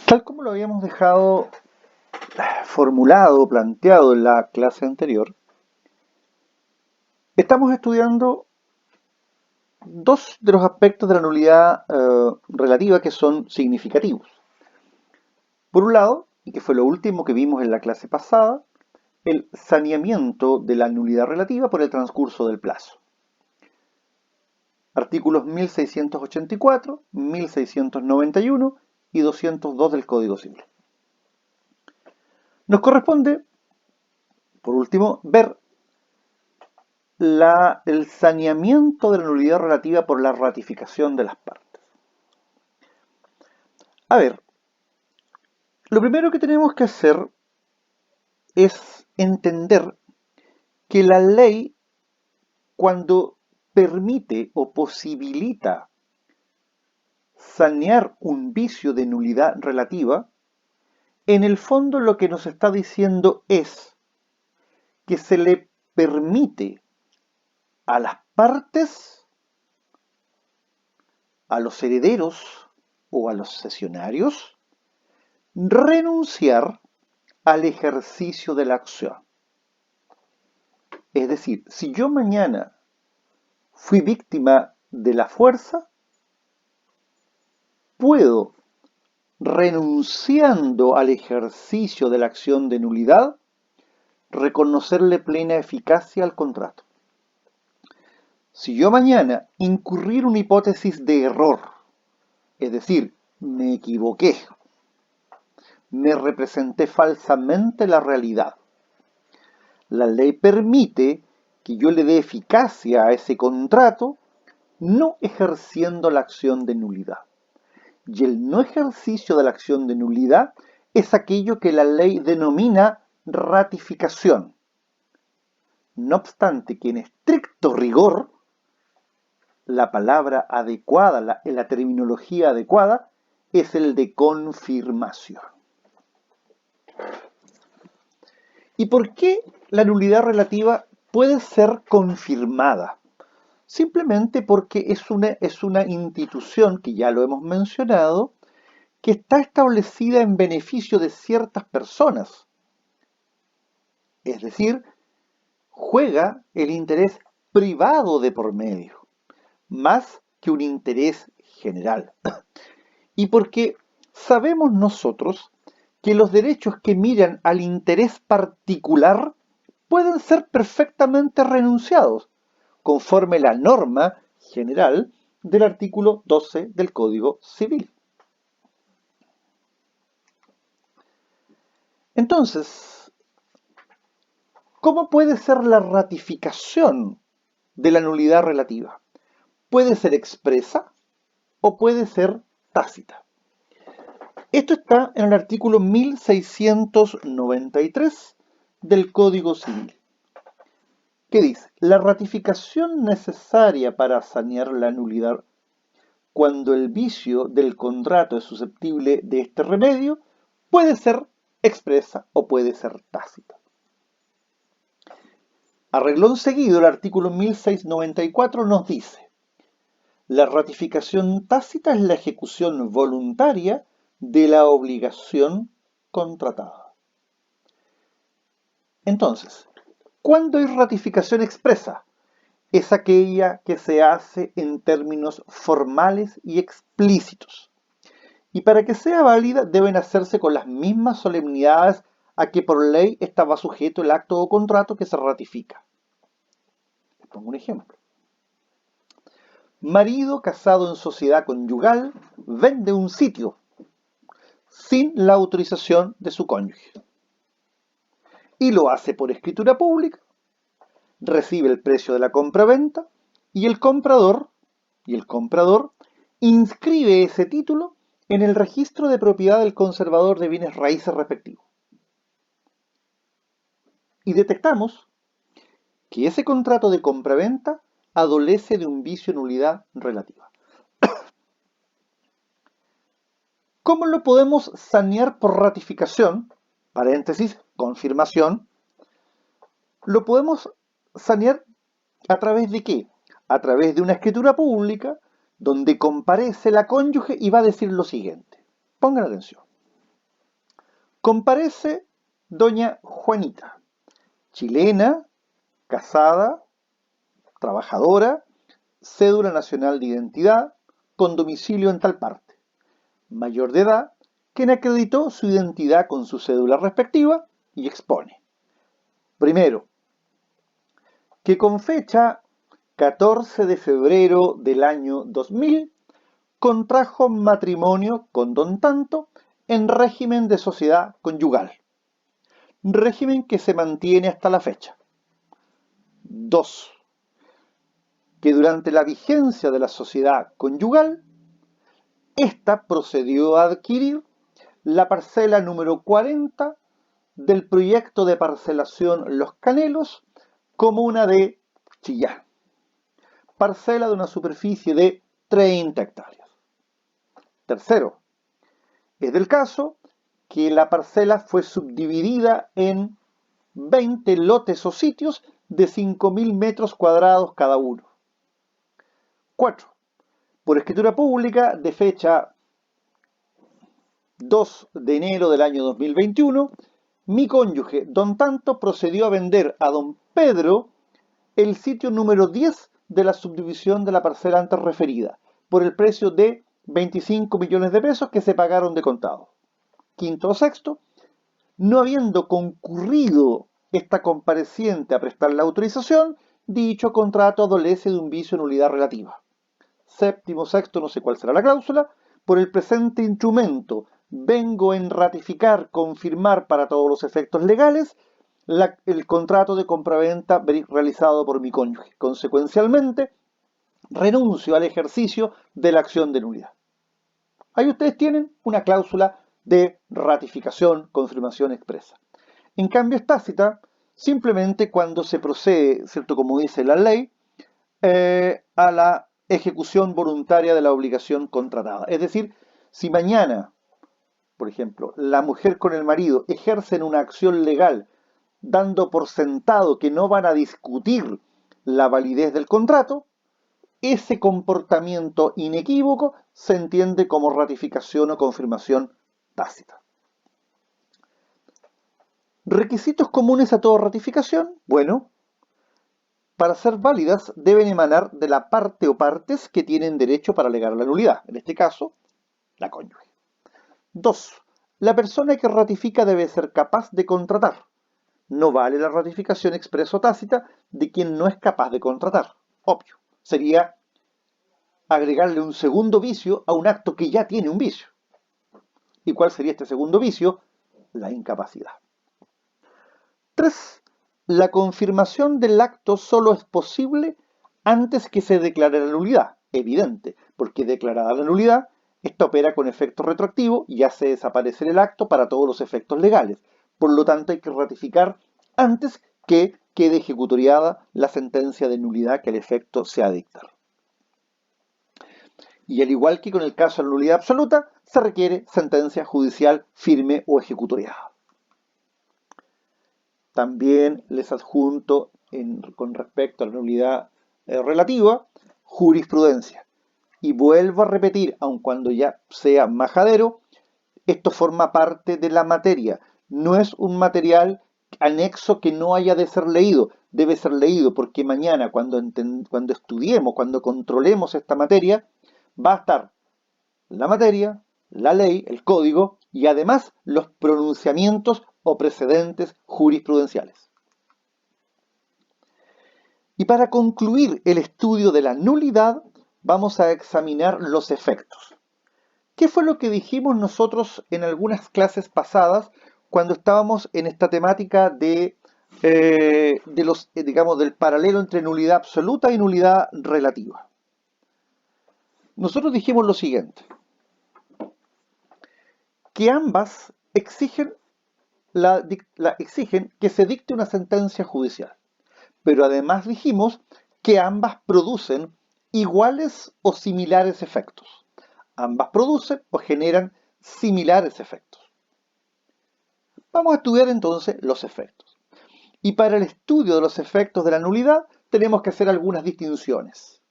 Tal como lo habíamos dejado formulado, planteado en la clase anterior, estamos estudiando dos de los aspectos de la nulidad relativa que son significativos. Por un lado, y que fue lo último que vimos en la clase pasada, el saneamiento de la nulidad relativa por el transcurso del plazo. Artículos 1684, 1691 y 202 del Código Civil. Nos corresponde, por último, ver el saneamiento de la nulidad relativa por la ratificación de las partes. A ver, lo primero que tenemos que hacer es entender que la ley, cuando permite o posibilita sanear un vicio de nulidad relativa, en el fondo lo que nos está diciendo es que se le permite a las partes, a los herederos o a los cesionarios, renunciar al ejercicio de la acción. Es decir, si yo mañana fui víctima de la fuerza, puedo, renunciando al ejercicio de la acción de nulidad, reconocerle plena eficacia al contrato. Si yo mañana incurrir una hipótesis de error, es decir, me equivoqué, me representé falsamente la realidad, la ley permite que yo le dé eficacia a ese contrato no ejerciendo la acción de nulidad. Y el no ejercicio de la acción de nulidad es aquello que la ley denomina ratificación. No obstante que en estricto rigor, la palabra adecuada, la terminología adecuada, es el de confirmación. ¿Y por qué la nulidad relativa puede ser confirmada? Simplemente porque es una institución, que ya lo hemos mencionado, que está establecida en beneficio de ciertas personas. Es decir, juega el interés privado de por medio, más que un interés general. Y porque sabemos nosotros que los derechos que miran al interés particular pueden ser perfectamente renunciados, conforme la norma general del artículo 12 del Código Civil. Entonces, ¿cómo puede ser la ratificación de la nulidad relativa? Puede ser expresa o puede ser tácita. Esto está en el artículo 1693 del Código Civil, que dice: la ratificación necesaria para sanear la nulidad cuando el vicio del contrato es susceptible de este remedio puede ser expresa o puede ser tácita. A renglón seguido, el artículo 1694 nos dice: la ratificación tácita es la ejecución voluntaria de la obligación contratada. Entonces, ¿cuándo hay ratificación expresa? Es aquella que se hace en términos formales y explícitos. Y para que sea válida deben hacerse con las mismas solemnidades a que por ley estaba sujeto el acto o contrato que se ratifica. Les pongo un ejemplo. Marido casado en sociedad conyugal vende un sitio sin la autorización de su cónyuge y lo hace por escritura pública, recibe el precio de la compraventa y el comprador inscribe ese título en el registro de propiedad del conservador de bienes raíces respectivo. Y detectamos que ese contrato de compraventa adolece de un vicio de nulidad relativa. ¿Cómo lo podemos sanear por ratificación? Paréntesis, confirmación. Lo podemos sanear a través de ¿qué? A través de una escritura pública donde comparece la cónyuge y va a decir lo siguiente. Pongan atención. Comparece doña Juanita, chilena, casada, trabajadora, cédula nacional de identidad, con domicilio en tal parte, mayor de edad, quien acreditó su identidad con su cédula respectiva y expone. Primero, que con fecha 14 de febrero del año 2000 contrajo matrimonio con don tanto en régimen de sociedad conyugal, régimen que se mantiene hasta la fecha. 2. Que durante la vigencia de la sociedad conyugal, ésta procedió a adquirir la parcela número 40 del proyecto de parcelación Los Canelos, comuna de Chillán, parcela de una superficie de 30 hectáreas. Tercero, es del caso que la parcela fue subdividida en 20 lotes o sitios de 5.000 metros cuadrados cada uno. 4. Por escritura pública de fecha 2 de enero del año 2021, mi cónyuge, don tanto, procedió a vender a don Pedro el sitio número 10 de la subdivisión de la parcela antes referida, por el precio de 25 millones de pesos que se pagaron de contado. Quinto o sexto, no habiendo concurrido esta compareciente a prestar la autorización, dicho contrato adolece de un vicio de nulidad relativa. Séptimo, sexto, no sé cuál será la cláusula, por el presente instrumento vengo en ratificar, confirmar para todos los efectos legales el contrato de compraventa realizado por mi cónyuge. Consecuencialmente, renuncio al ejercicio de la acción de nulidad. Ahí ustedes tienen una cláusula de ratificación, confirmación expresa. En cambio, es tácita simplemente cuando se procede, ¿cierto?, como dice la ley, a la ejecución voluntaria de la obligación contratada. Es decir, si mañana, por ejemplo, la mujer con el marido ejercen una acción legal dando por sentado que no van a discutir la validez del contrato, ese comportamiento inequívoco se entiende como ratificación o confirmación tácita. ¿Requisitos comunes a toda ratificación? Bueno, para ser válidas deben emanar de la parte o partes que tienen derecho para alegar la nulidad, en este caso, la cónyuge. 2. La persona que ratifica debe ser capaz de contratar. No vale la ratificación expresa o tácita de quien no es capaz de contratar. Obvio. Sería agregarle un segundo vicio a un acto que ya tiene un vicio. ¿Y cuál sería este segundo vicio? La incapacidad. 3. La confirmación del acto solo es posible antes que se declare la nulidad. Evidente, porque declarada la nulidad, esta opera con efecto retroactivo y hace desaparecer el acto para todos los efectos legales. Por lo tanto, hay que ratificar antes que quede ejecutoriada la sentencia de nulidad que al efecto se ha de dictar. Y al igual que con el caso de la nulidad absoluta, se requiere sentencia judicial firme o ejecutoriada. También les adjunto con respecto a la nulidad relativa, jurisprudencia. Y vuelvo a repetir, aun cuando ya sea majadero, esto forma parte de la materia. No es un material anexo que no haya de ser leído. Debe ser leído porque mañana cuando estudiemos, cuando controlemos esta materia, va a estar la materia, la ley, el código y además los pronunciamientos o precedentes jurisprudenciales. Y para concluir el estudio de la nulidad, vamos a examinar los efectos. ¿Qué fue lo que dijimos nosotros en algunas clases pasadas cuando estábamos en esta temática del paralelo entre nulidad absoluta y nulidad relativa? Nosotros dijimos lo siguiente, que ambas exigen que se dicte una sentencia judicial. Pero además dijimos que ambas producen iguales o similares efectos. Ambas producen o generan similares efectos. Vamos a estudiar entonces los efectos. Y para el estudio de los efectos de la nulidad tenemos que hacer algunas distinciones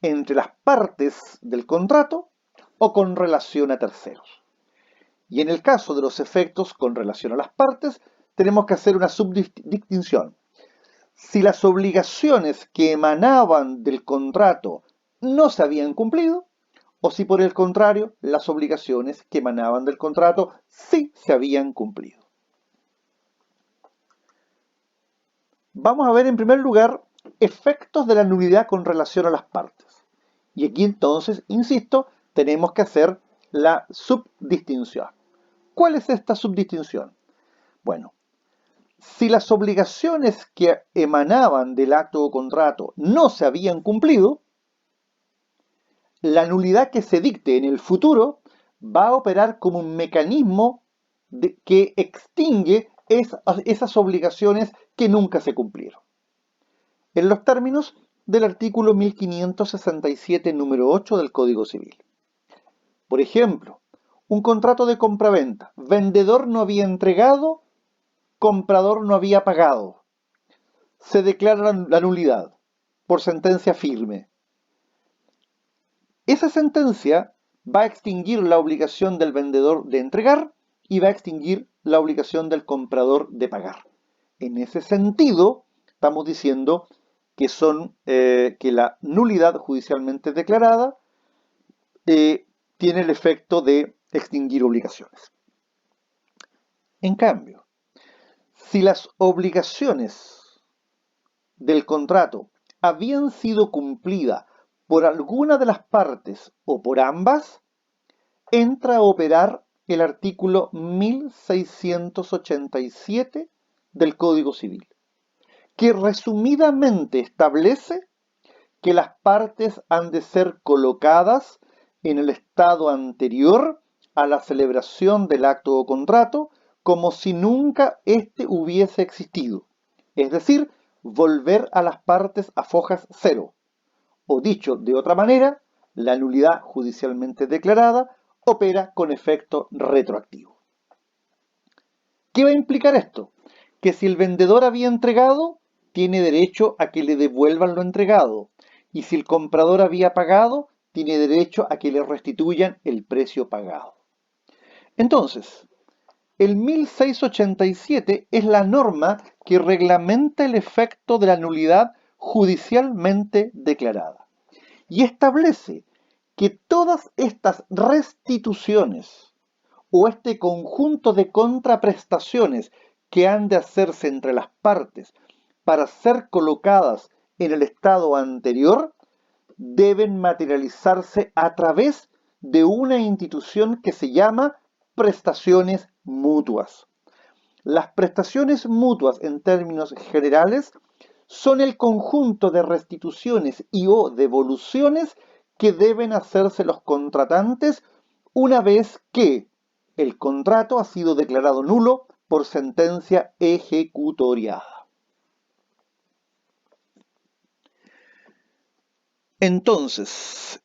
entre las partes del contrato o con relación a terceros. Y en el caso de los efectos con relación a las partes, tenemos que hacer una subdistinción. Si las obligaciones que emanaban del contrato no se habían cumplido, o si por el contrario, las obligaciones que emanaban del contrato sí se habían cumplido. Vamos a ver en primer lugar efectos de la nulidad con relación a las partes. Y aquí entonces, insisto, tenemos que hacer la subdistinción. ¿Cuál es esta subdistinción? Bueno, si las obligaciones que emanaban del acto o contrato no se habían cumplido, la nulidad que se dicte en el futuro va a operar como un mecanismo que extingue esas obligaciones que nunca se cumplieron. En los términos del artículo 1567, número 8 del Código Civil. Por ejemplo, un contrato de compraventa. Vendedor no había entregado, comprador no había pagado. Se declara la nulidad por sentencia firme. Esa sentencia va a extinguir la obligación del vendedor de entregar y va a extinguir la obligación del comprador de pagar. En ese sentido, estamos diciendo que la nulidad judicialmente declarada tiene el efecto de extinguir obligaciones. En cambio, si las obligaciones del contrato habían sido cumplidas por alguna de las partes o por ambas, entra a operar el artículo 1687 del Código Civil, que resumidamente establece que las partes han de ser colocadas en el estado anterior a la celebración del acto o contrato, como si nunca éste hubiese existido. Es decir, volver a las partes a fojas cero. O dicho de otra manera, la nulidad judicialmente declarada opera con efecto retroactivo. ¿Qué va a implicar esto? Que si el vendedor había entregado, tiene derecho a que le devuelvan lo entregado. Y si el comprador había pagado, tiene derecho a que le restituyan el precio pagado. Entonces, el 1687 es la norma que reglamenta el efecto de la nulidad judicialmente declarada y establece que todas estas restituciones o este conjunto de contraprestaciones que han de hacerse entre las partes para ser colocadas en el estado anterior deben materializarse a través de una institución que se llama prestaciones mutuas. Las prestaciones mutuas, en términos generales, son el conjunto de restituciones y o devoluciones que deben hacerse los contratantes una vez que el contrato ha sido declarado nulo por sentencia ejecutoriada. Entonces,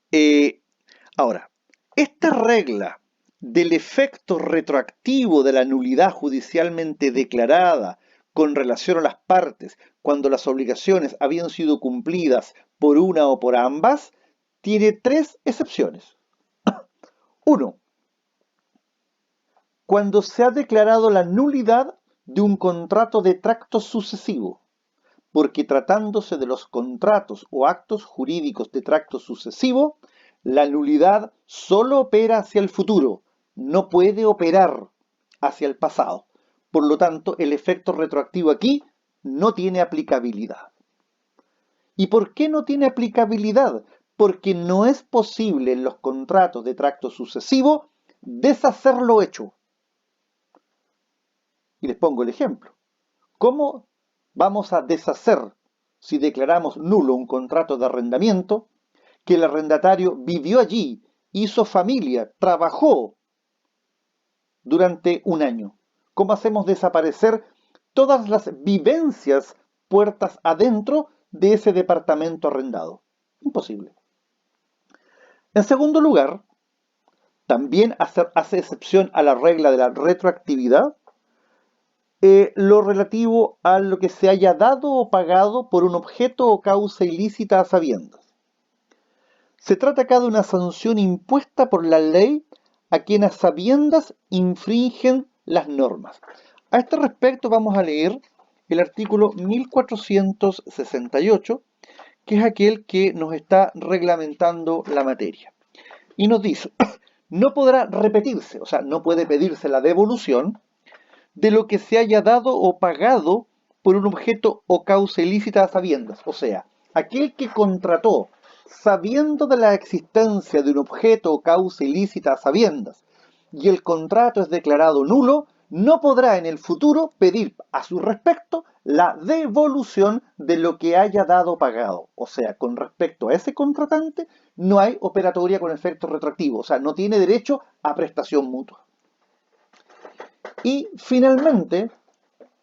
ahora, esta regla del efecto retroactivo de la nulidad judicialmente declarada con relación a las partes cuando las obligaciones habían sido cumplidas por una o por ambas, tiene tres excepciones. 1. Cuando se ha declarado la nulidad de un contrato de tracto sucesivo, porque tratándose de los contratos o actos jurídicos de tracto sucesivo, la nulidad solo opera hacia el futuro, no puede operar hacia el pasado. Por lo tanto, el efecto retroactivo aquí no tiene aplicabilidad. ¿Y por qué no tiene aplicabilidad? Porque no es posible en los contratos de tracto sucesivo deshacer lo hecho. Y les pongo el ejemplo. ¿Cómo vamos a deshacer, si declaramos nulo un contrato de arrendamiento, que el arrendatario vivió allí, hizo familia, trabajó durante un año? ¿Cómo hacemos desaparecer todas las vivencias puertas adentro de ese departamento arrendado? Imposible. En segundo lugar, también hace excepción a la regla de la retroactividad lo relativo a lo que se haya dado o pagado por un objeto o causa ilícita a sabiendas. Se trata acá de una sanción impuesta por la ley a quien a sabiendas infringen las normas. A este respecto vamos a leer el artículo 1468, que es aquel que nos está reglamentando la materia. Y nos dice, no podrá repetirse, o sea, no puede pedirse la devolución de lo que se haya dado o pagado por un objeto o causa ilícita a sabiendas. O sea, aquel que contrató sabiendo de la existencia de un objeto o causa ilícita a sabiendas y el contrato es declarado nulo, no podrá en el futuro pedir a su respecto la devolución de lo que haya dado o pagado. O sea, con respecto a ese contratante no hay operatoria con efecto retroactivo, o sea, no tiene derecho a prestación mutua. Y finalmente,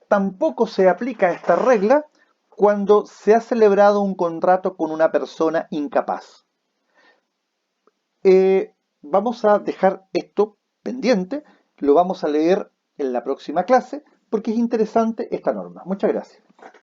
tampoco se aplica esta regla cuando se ha celebrado un contrato con una persona incapaz. Vamos a dejar esto pendiente, lo vamos a leer en la próxima clase porque es interesante esta norma. Muchas gracias.